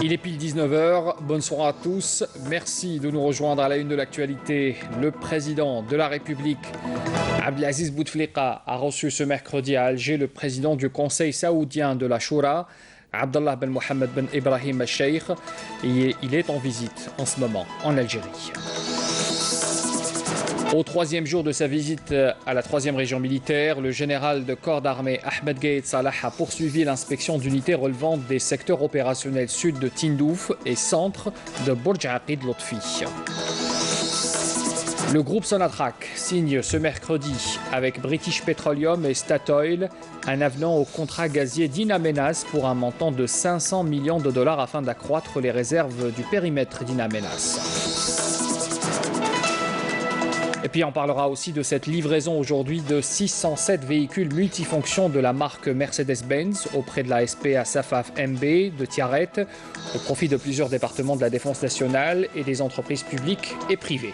Il est pile 19h, bonsoir à tous, merci de nous rejoindre à la une de l'actualité. Le président de la République, Abdelaziz Bouteflika, a reçu ce mercredi à Alger le président du Conseil saoudien de la Choura, Abdallah Ben Mohamed Ben Ibrahim Al-Sheikh, et il est en visite en ce moment en Algérie. Au troisième jour de sa visite à la 3e région militaire, le général de corps d'armée Ahmed Gaïd Salah a poursuivi l'inspection d'unités relevant des secteurs opérationnels sud de Tindouf et centre de Bourj Aqid Lotfi. Le groupe Sonatrach signe ce mercredi avec British Petroleum et Statoil un avenant au contrat gazier d'In Amenas pour un montant de 500 millions de dollars afin d'accroître les réserves du périmètre d'In Amenas. Et puis on parlera aussi de cette livraison aujourd'hui de 607 véhicules multifonctions de la marque Mercedes-Benz auprès de la SPA Safaf MB de Tiaret au profit de plusieurs départements de la défense nationale et des entreprises publiques et privées.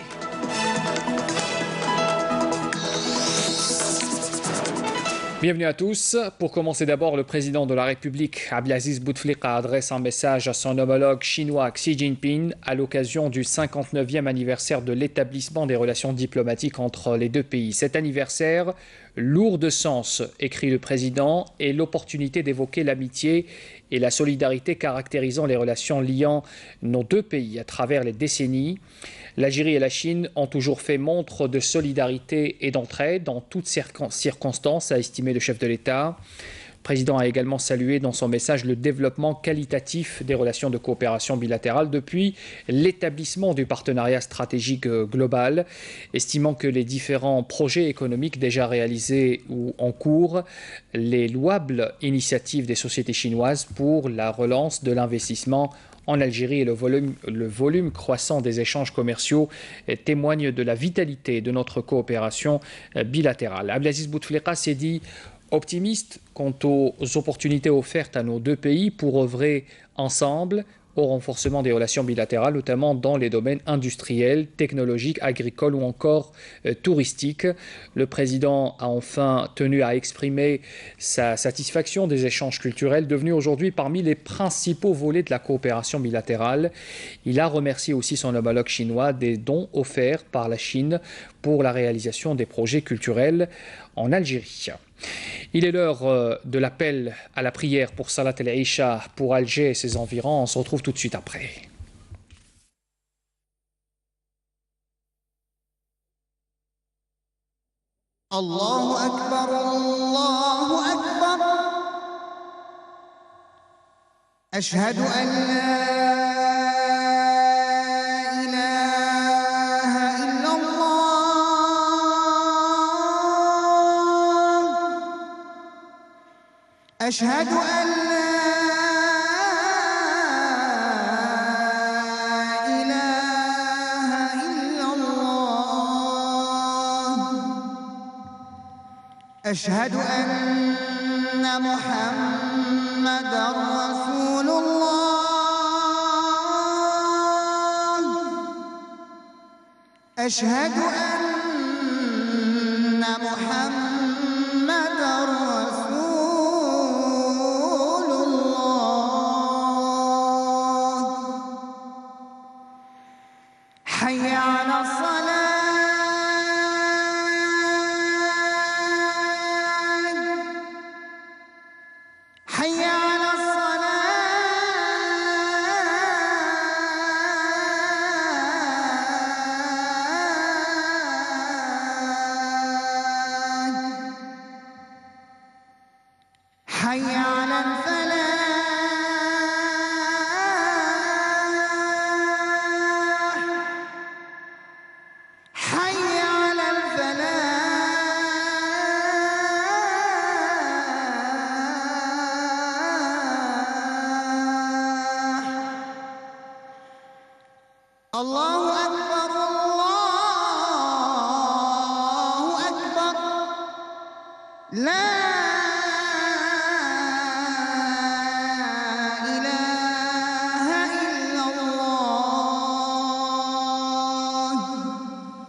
Bienvenue à tous. Pour commencer d'abord, le président de la République, Abdelaziz Bouteflika, adresse un message à son homologue chinois Xi Jinping à l'occasion du 59e anniversaire de l'établissement des relations diplomatiques entre les deux pays. Cet anniversaire, lourd de sens, écrit le président, est l'opportunité d'évoquer l'amitié et la solidarité caractérisant les relations liant nos deux pays à travers les décennies. L'Algérie et la Chine ont toujours fait montre de solidarité et d'entraide dans toutes circonstances, a estimé le chef de l'État. Le président a également salué dans son message le développement qualitatif des relations de coopération bilatérale depuis l'établissement du partenariat stratégique global, estimant que les différents projets économiques déjà réalisés ou en cours, les louables initiatives des sociétés chinoises pour la relance de l'investissement en Algérie et le volume croissant des échanges commerciaux témoignent de la vitalité de notre coopération bilatérale. Abdelaziz Bouteflika s'est dit optimiste quant aux opportunités offertes à nos deux pays pour œuvrer ensemble au renforcement des relations bilatérales, notamment dans les domaines industriels, technologiques, agricoles ou encore touristiques. Le président a enfin tenu à exprimer sa satisfaction des échanges culturels, devenus aujourd'hui parmi les principaux volets de la coopération bilatérale. Il a remercié aussi son homologue chinois des dons offerts par la Chine pour la réalisation des projets culturels en Algérie. Il est l'heure de l'appel à la prière pour Salat el-Isha pour Alger et ses environs. On se retrouve tout de suite après. Allahu Akbar, Allahu Akbar. Ashhadu an la أشهد أن لا إله إلا الله أشهد أن محمدًا رسول الله أشهد أن محمدًا رسول حي على الصلاة حي على الصلاة حي على الفلاح حي على الفلاح الله أكبر الله أكبر لا إله إلا الله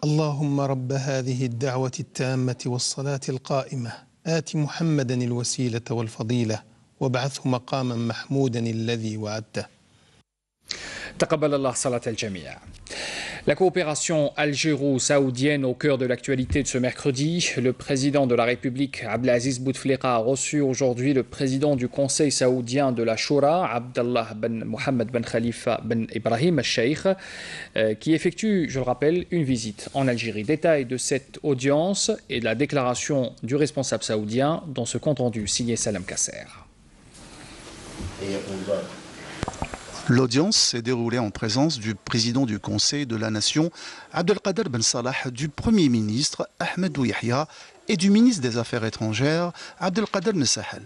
اللهم رب هذه الدعوة التامة والصلاة القائمة آت محمدا الوسيلة والفضيلة وابعثه مقاما محمودا الذي وعدته تقبل الله صلاة الجميع. La coopération algéro-saoudienne au cœur de l'actualité de ce mercredi. Le président de la République, Abdelaziz Bouteflika, a reçu aujourd'hui le président du Conseil saoudien de la Shura, Abdallah ben Mohammed ben Khalifa ben Ibrahim al-Sheikh, qui effectue, je le rappelle, une visite en Algérie. Détail de cette audience et de la déclaration du responsable saoudien dans ce compte-rendu signé Salam Kasser. L'audience s'est déroulée en présence du président du Conseil de la Nation, Abdelkader Ben Salah, du Premier ministre, Ahmed Yahya, et du ministre des Affaires étrangères, Abdelkader Ben Sahel.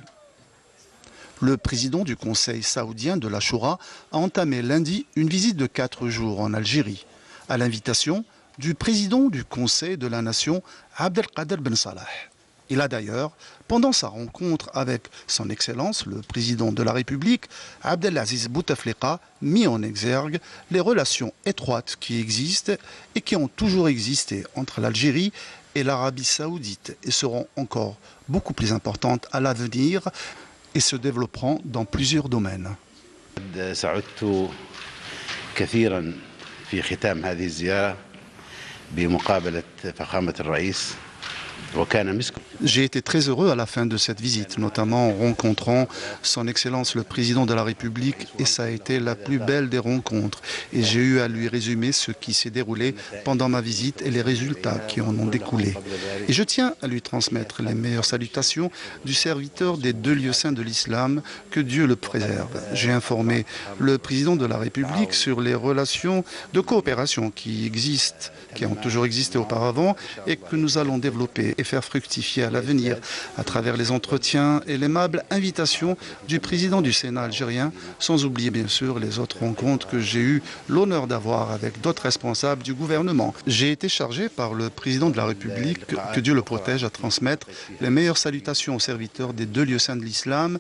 Le président du Conseil saoudien de la Shura a entamé lundi une visite de 4 jours en Algérie, à l'invitation du président du Conseil de la Nation, Abdelkader Ben Salah. Il a d'ailleurs, pendant sa rencontre avec son Excellence, le président de la République, Abdelaziz Bouteflika, mis en exergue les relations étroites qui existent et qui ont toujours existé entre l'Algérie et l'Arabie saoudite et seront encore beaucoup plus importantes à l'avenir et se développeront dans plusieurs domaines. J'ai été très heureux à la fin de cette visite, notamment en rencontrant son Excellence le Président de la République, et ça a été la plus belle des rencontres. Et j'ai eu à lui résumer ce qui s'est déroulé pendant ma visite et les résultats qui en ont découlé. Et je tiens à lui transmettre les meilleures salutations du serviteur des 2 lieux saints de l'islam, que Dieu le préserve. J'ai informé le Président de la République sur les relations de coopération qui existent, qui ont toujours existé auparavant et que nous allons développer et faire fructifier à l'avenir à travers les entretiens et l'aimable invitation du président du Sénat algérien, sans oublier bien sûr les autres rencontres que j'ai eu l'honneur d'avoir avec d'autres responsables du gouvernement. J'ai été chargé par le président de la République, que Dieu le protège, à transmettre les meilleures salutations aux serviteurs des 2 lieux saints de l'islam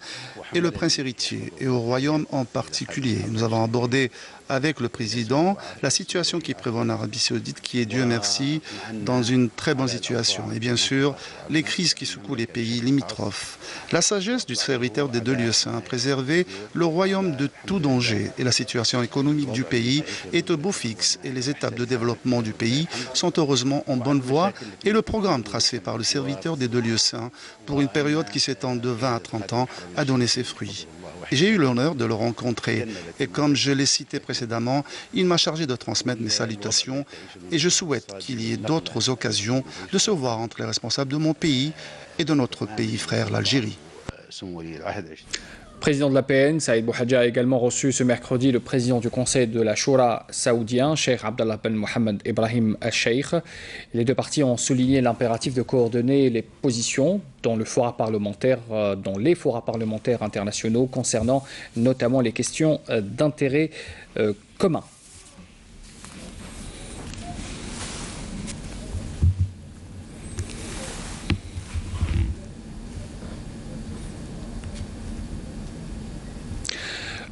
et le prince héritier, et au royaume en particulier. Nous avons abordé avec le président la situation qui prévaut en Arabie saoudite, qui est, Dieu merci, dans une très bonne situation. Et bien sûr, les crises qui secouent les pays limitrophes. La sagesse du serviteur des 2 lieux saints a préservé le royaume de tout danger. Et la situation économique du pays est au beau fixe. Et les étapes de développement du pays sont heureusement en bonne voie. Et le programme tracé par le serviteur des 2 lieux saints, pour une période qui s'étend de 20 à 30 ans, a donné ses fruits. J'ai eu l'honneur de le rencontrer et comme je l'ai cité précédemment, il m'a chargé de transmettre mes salutations et je souhaite qu'il y ait d'autres occasions de se voir entre les responsables de mon pays et de notre pays frère, l'Algérie. Président de l'APN, Saïd Bouhadja a également reçu ce mercredi le président du Conseil de la Shura saoudien, Cheikh Abdallah ben Mohammed Ibrahim al-Sheikh. Les 2 parties ont souligné l'impératif de coordonner les positions dans les forats parlementaires internationaux concernant notamment les questions d'intérêt commun.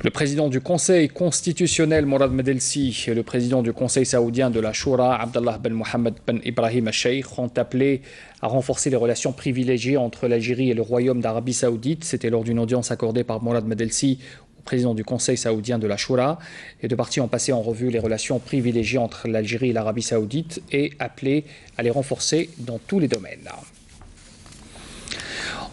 Le président du Conseil constitutionnel, Mourad Medelsi, et le président du Conseil saoudien de la Shura, Abdallah ben Mohammed ben Ibrahim al-Sheikh, ont appelé à renforcer les relations privilégiées entre l'Algérie et le Royaume d'Arabie saoudite. C'était lors d'une audience accordée par Mourad Medelsi au président du Conseil saoudien de la Shura. Les 2 parties ont passé en revue les relations privilégiées entre l'Algérie et l'Arabie saoudite et appelé à les renforcer dans tous les domaines.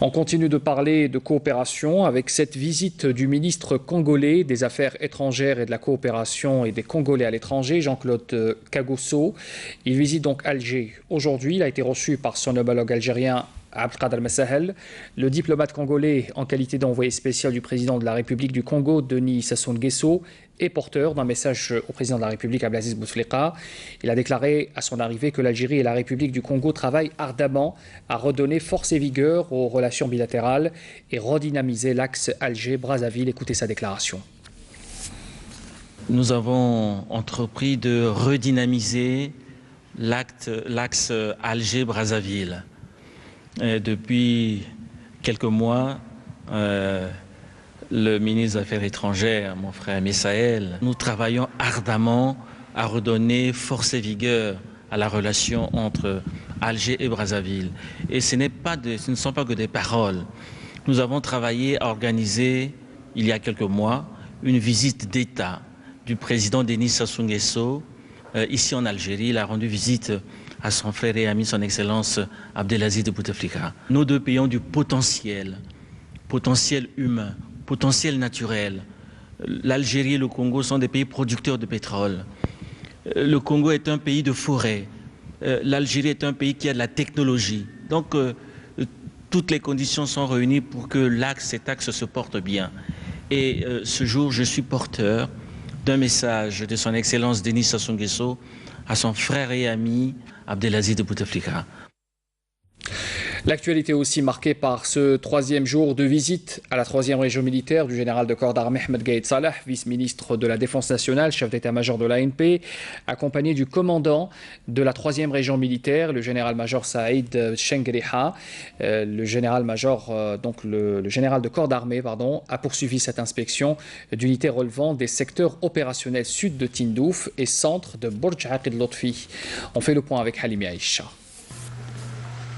On continue de parler de coopération avec cette visite du ministre congolais des Affaires étrangères et de la coopération et des Congolais à l'étranger, Jean-Claude Kagosso. Il visite donc Alger aujourd'hui. Il a été reçu par son homologue algérien Abdelkader Ben Sahel. Le diplomate congolais, en qualité d'envoyé spécial du président de la République du Congo, Denis Sassou Nguesso, est porteur d'un message au président de la République, Abdelaziz Bouteflika. Il a déclaré à son arrivée que l'Algérie et la République du Congo travaillent ardemment à redonner force et vigueur aux relations bilatérales et redynamiser l'axe Alger-Brazzaville. Écoutez sa déclaration. Nous avons entrepris de redynamiser l'axe Alger-Brazzaville. Depuis quelques mois, le ministre des Affaires étrangères, mon frère Messaël, nous travaillons ardemment à redonner force et vigueur à la relation entre Alger et Brazzaville. Et ce ne sont pas que des paroles. Nous avons travaillé à organiser, il y a quelques mois, une visite d'État du président Denis Sassou Nguesso ici en Algérie. Il a rendu visite à son frère et ami, son Excellence Abdelaziz Bouteflika. Nos deux pays ont du potentiel humain, potentiel naturel. L'Algérie et le Congo sont des pays producteurs de pétrole. Le Congo est un pays de forêt. L'Algérie est un pays qui a de la technologie. Donc, toutes les conditions sont réunies pour que cet axe se porte bien. Et ce jour, je suis porteur d'un message de son Excellence Denis Sassou Nguesso à son frère et ami Abdelaziz Bouteflika. L'actualité aussi marquée par ce troisième jour de visite à la 3e région militaire du général de corps d'armée Ahmed Gaïd Salah, vice-ministre de la Défense nationale, chef d'état-major de l'ANP, accompagné du commandant de la 3e région militaire, le général-major Saïd Chengriha. Le général-major, le général de corps d'armée, a poursuivi cette inspection d'unités relevant des secteurs opérationnels sud de Tindouf et centre de Bourj Aqid Lotfi. On fait le point avec Halimi Aïcha.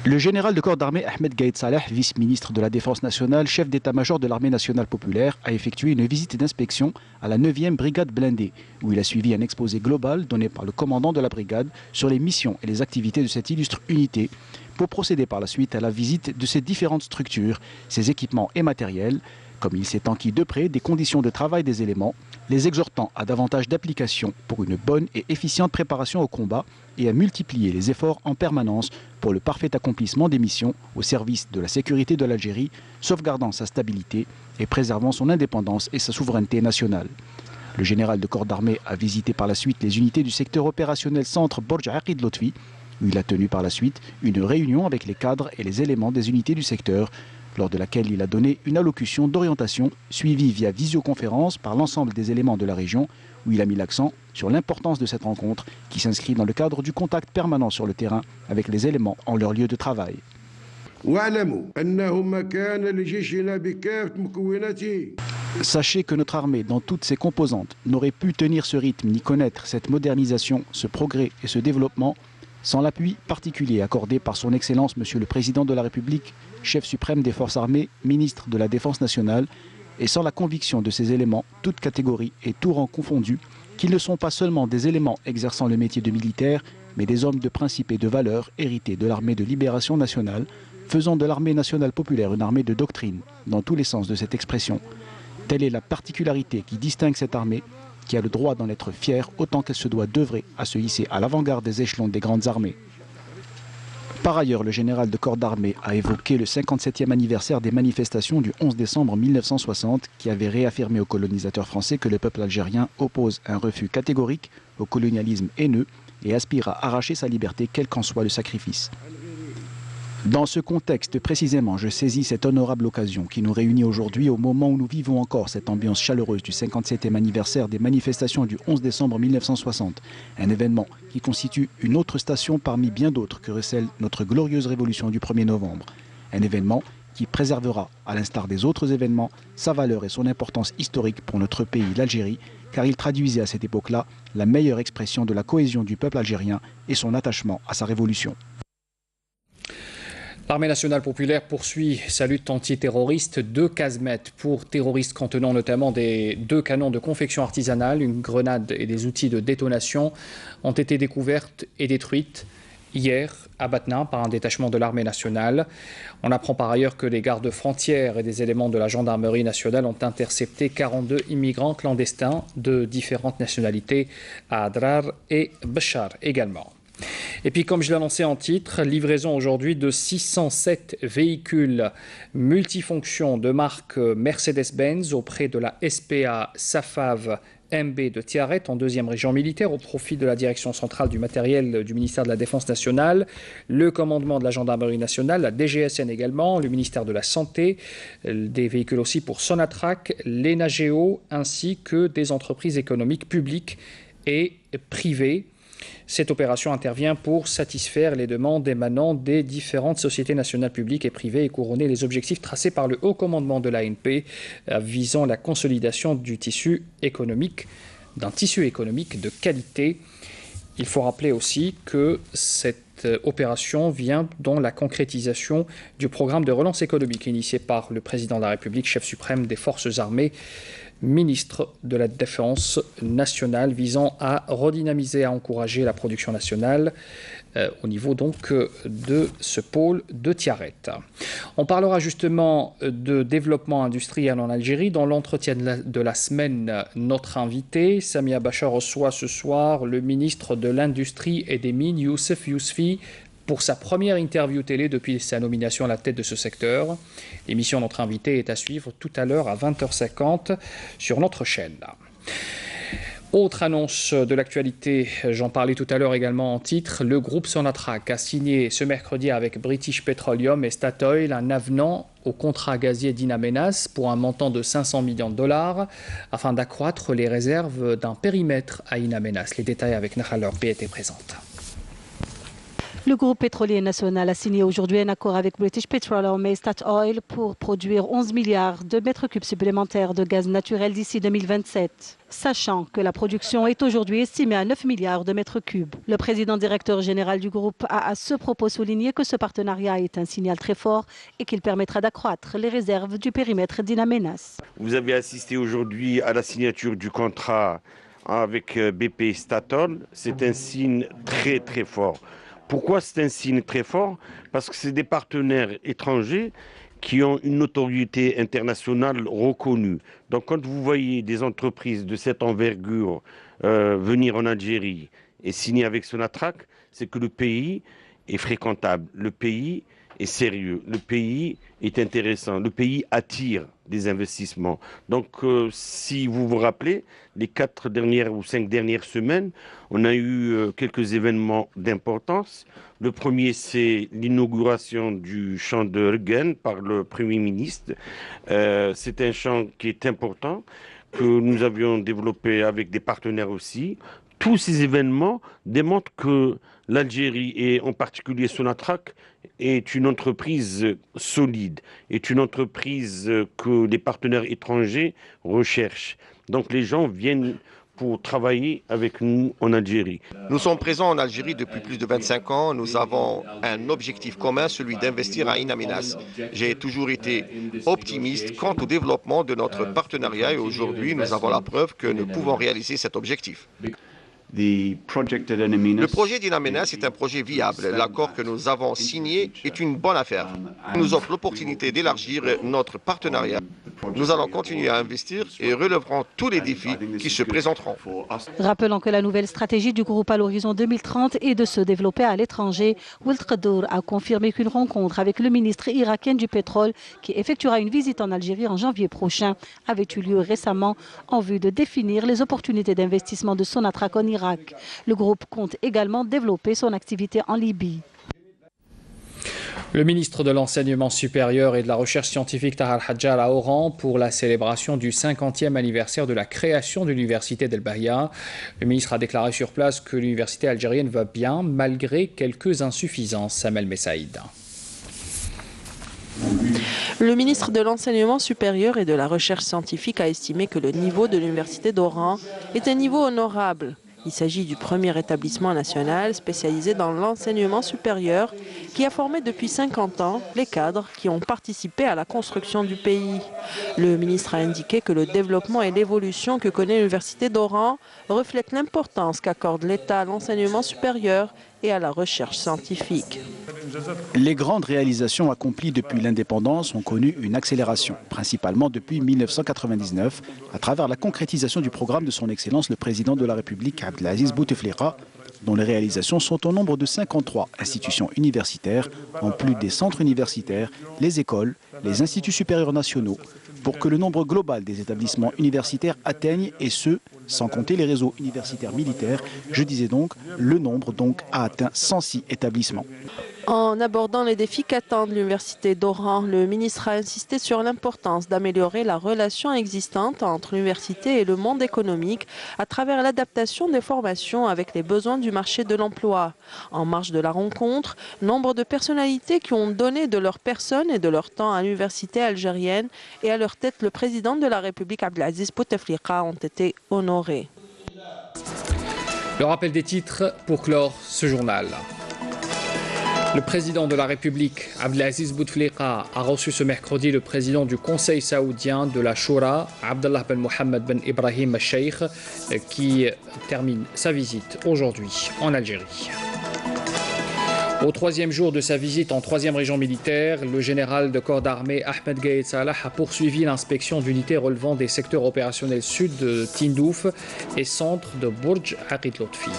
Le général de corps d'armée Ahmed Gaïd Salah, vice-ministre de la Défense nationale, chef d'état-major de l'armée nationale populaire, a effectué une visite d'inspection à la 9e brigade blindée, où il a suivi un exposé global donné par le commandant de la brigade sur les missions et les activités de cette illustre unité, pour procéder par la suite à la visite de ces différentes structures, ses équipements et matériels, comme il s'est enquis de près des conditions de travail des éléments, les exhortant à davantage d'application pour une bonne et efficiente préparation au combat et à multiplier les efforts en permanence pour le parfait accomplissement des missions au service de la sécurité de l'Algérie, sauvegardant sa stabilité et préservant son indépendance et sa souveraineté nationale. Le général de corps d'armée a visité par la suite les unités du secteur opérationnel centre Bourj Aqid Lotfi, où il a tenu par la suite une réunion avec les cadres et les éléments des unités du secteur, lors de laquelle il a donné une allocution d'orientation suivie via visioconférence par l'ensemble des éléments de la région, où il a mis l'accent sur l'importance de cette rencontre qui s'inscrit dans le cadre du contact permanent sur le terrain avec les éléments en leur lieu de travail. Sachez que notre armée, dans toutes ses composantes, n'aurait pu tenir ce rythme ni connaître cette modernisation, ce progrès et ce développement sans l'appui particulier accordé par son Excellence Monsieur le Président de la République, chef suprême des forces armées, ministre de la Défense nationale, et sans la conviction de ces éléments, toutes catégories et tout rang confondus, qu'ils ne sont pas seulement des éléments exerçant le métier de militaire, mais des hommes de principes et de valeurs hérités de l'armée de libération nationale, faisant de l'armée nationale populaire une armée de doctrine, dans tous les sens de cette expression. Telle est la particularité qui distingue cette armée, qui a le droit d'en être fière autant qu'elle se doit d'œuvrer à se hisser à l'avant-garde des échelons des grandes armées. Par ailleurs, le général de corps d'armée a évoqué le 57e anniversaire des manifestations du 11 décembre 1960 qui avait réaffirmé aux colonisateurs français que le peuple algérien oppose un refus catégorique au colonialisme haineux et aspire à arracher sa liberté quel qu'en soit le sacrifice. Dans ce contexte précisément, je saisis cette honorable occasion qui nous réunit aujourd'hui au moment où nous vivons encore cette ambiance chaleureuse du 57e anniversaire des manifestations du 11 décembre 1960, un événement qui constitue une autre station parmi bien d'autres que recèle notre glorieuse révolution du 1er novembre. Un événement qui préservera, à l'instar des autres événements, sa valeur et son importance historique pour notre pays, l'Algérie, car il traduisait à cette époque-là la meilleure expression de la cohésion du peuple algérien et son attachement à sa révolution. L'armée nationale populaire poursuit sa lutte antiterroriste. 2 casemates pour terroristes contenant notamment 2 canons de confection artisanale, une grenade et des outils de détonation ont été découvertes et détruites hier à Batna par un détachement de l'armée nationale. On apprend par ailleurs que les gardes frontières et des éléments de la gendarmerie nationale ont intercepté 42 immigrants clandestins de différentes nationalités à Adrar et Béchar également. Et puis, comme je l'ai annoncé en titre, livraison aujourd'hui de 607 véhicules multifonctions de marque Mercedes-Benz auprès de la SPA Safav MB de Tiaret en 2e région militaire au profit de la direction centrale du matériel du ministère de la Défense nationale, le commandement de la gendarmerie nationale, la DGSN également, le ministère de la Santé, des véhicules aussi pour Sonatrach, l'ENAGEO ainsi que des entreprises économiques publiques et privées. Cette opération intervient pour satisfaire les demandes émanant des différentes sociétés nationales publiques et privées et couronner les objectifs tracés par le haut commandement de l'ANP visant la consolidation d'un tissu économique de qualité. Il faut rappeler aussi que cette opération vient dans la concrétisation du programme de relance économique initié par le président de la République, chef suprême des forces armées, ministre de la Défense nationale, visant à redynamiser, à encourager la production nationale au niveau donc de ce pôle de Tiaret. On parlera justement de développement industriel en Algérie. Dans l'entretien de la semaine, notre invité, Samia Bachar, reçoit ce soir le ministre de l'Industrie et des Mines, Youssef Yousfi, pour sa première interview télé depuis sa nomination à la tête de ce secteur. L'émission Notre invité est à suivre tout à l'heure à 20h50 sur notre chaîne. Autre annonce de l'actualité, j'en parlais tout à l'heure également en titre, le groupe Sonatrach a signé ce mercredi avec British Petroleum et Statoil un avenant au contrat gazier d'In Amenas pour un montant de 500 millions de dollars afin d'accroître les réserves d'un périmètre à In Amenas. Les détails avec Nahal Orbi étaient présentes. Le groupe pétrolier national a signé aujourd'hui un accord avec British Petroleum et Statoil pour produire 11 milliards de mètres cubes supplémentaires de gaz naturel d'ici 2027, sachant que la production est aujourd'hui estimée à 9 milliards de mètres cubes. Le président directeur général du groupe a à ce propos souligné que ce partenariat est un signal très fort et qu'il permettra d'accroître les réserves du périmètre d'In Amenas. Vous avez assisté aujourd'hui à la signature du contrat avec BP et Statoil. C'est un signe très très fort. Pourquoi c'est un signe très fort? Parce que c'est des partenaires étrangers qui ont une notoriété internationale reconnue. Donc quand vous voyez des entreprises de cette envergure venir en Algérie et signer avec Sonatrach, c'est que le pays est fréquentable, le pays est sérieux, le pays est intéressant, le pays attire des investissements. Donc si vous vous rappelez, les 4 dernières ou 5 dernières semaines, on a eu quelques événements d'importance. Le premier, c'est l'inauguration du champ de Regen par le Premier ministre. C'est un champ qui est important, que nous avions développé avec des partenaires aussi. Tous ces événements démontrent que l'Algérie, et en particulier Sonatrach, est une entreprise solide, est une entreprise que les partenaires étrangers recherchent. Donc les gens viennent pour travailler avec nous en Algérie. Nous sommes présents en Algérie depuis plus de 25 ans. Nous avons un objectif commun, celui d'investir à In Amenas. J'ai toujours été optimiste quant au développement de notre partenariat et aujourd'hui, nous avons la preuve que nous pouvons réaliser cet objectif. Le projet d'In Amenas est un projet viable. L'accord que nous avons signé est une bonne affaire. Il nous offre l'opportunité d'élargir notre partenariat. Nous allons continuer à investir et relèverons tous les défis qui se présenteront. Rappelons que la nouvelle stratégie du groupe à l'horizon 2030 est de se développer à l'étranger. Wild Qadour a confirmé qu'une rencontre avec le ministre irakien du pétrole, qui effectuera une visite en Algérie en janvier prochain, avait eu lieu récemment en vue de définir les opportunités d'investissement de Sonatrach en Irak. Le groupe compte également développer son activité en Libye. Le ministre de l'Enseignement supérieur et de la Recherche scientifique Tahar Hadjar à Oran pour la célébration du 50e anniversaire de la création de l'université d'El Bahia. Le ministre a déclaré sur place que l'université algérienne va bien malgré quelques insuffisances. Samel Messaïd. Le ministre de l'Enseignement supérieur et de la Recherche scientifique a estimé que le niveau de l'université d'Oran est un niveau honorable. Il s'agit du premier établissement national spécialisé dans l'enseignement supérieur qui a formé depuis 50 ans les cadres qui ont participé à la construction du pays. Le ministre a indiqué que le développement et l'évolution que connaît l'université d'Oran reflètent l'importance qu'accorde l'État à l'enseignement supérieur et à la recherche scientifique. Les grandes réalisations accomplies depuis l'indépendance ont connu une accélération, principalement depuis 1999, à travers la concrétisation du programme de son Excellence le Président de la République Abdelaziz Bouteflika, dont les réalisations sont au nombre de 53 institutions universitaires, en plus des centres universitaires, les écoles, les instituts supérieurs nationaux, pour que le nombre global des établissements universitaires atteigne, et ce, sans compter les réseaux universitaires militaires. Je disais donc, le nombre a atteint 106 établissements. En abordant les défis qu'attendent l'université d'Oran, le ministre a insisté sur l'importance d'améliorer la relation existante entre l'université et le monde économique à travers l'adaptation des formations avec les besoins du marché de l'emploi. En marge de la rencontre, nombre de personnalités qui ont donné de leur personne et de leur temps à l'université algérienne et à leur tête le président de la République Abdelaziz Bouteflika ont été honorés. Le rappel des titres pour clore ce journal. Le président de la République, Abdelaziz Bouteflika, a reçu ce mercredi le président du Conseil saoudien de la Shura, Abdallah ben Mohammed ben Ibrahim al-Sheikh, qui termine sa visite aujourd'hui en Algérie. Au troisième jour de sa visite en troisième région militaire, le général de corps d'armée Ahmed Gaïd Salah a poursuivi l'inspection d'unités relevant des secteurs opérationnels sud de Tindouf et centre de Bourj Aqid Lotfi.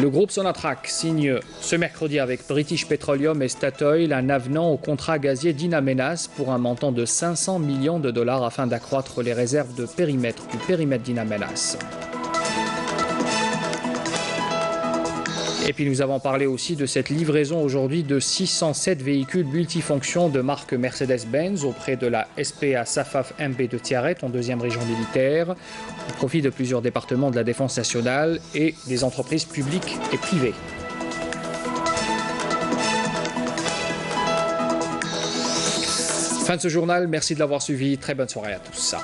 Le groupe Sonatrach signe ce mercredi avec British Petroleum et Statoil un avenant au contrat gazier d'In Amenas pour un montant de 500 millions de dollars afin d'accroître les réserves de périmètre du périmètre d'In Amenas. Et puis nous avons parlé aussi de cette livraison aujourd'hui de 607 véhicules multifonctions de marque Mercedes-Benz auprès de la SPA Safaf MB de Tiaret en deuxième région militaire, au profit de plusieurs départements de la défense nationale et des entreprises publiques et privées. Fin de ce journal, merci de l'avoir suivi, très bonne soirée à tous.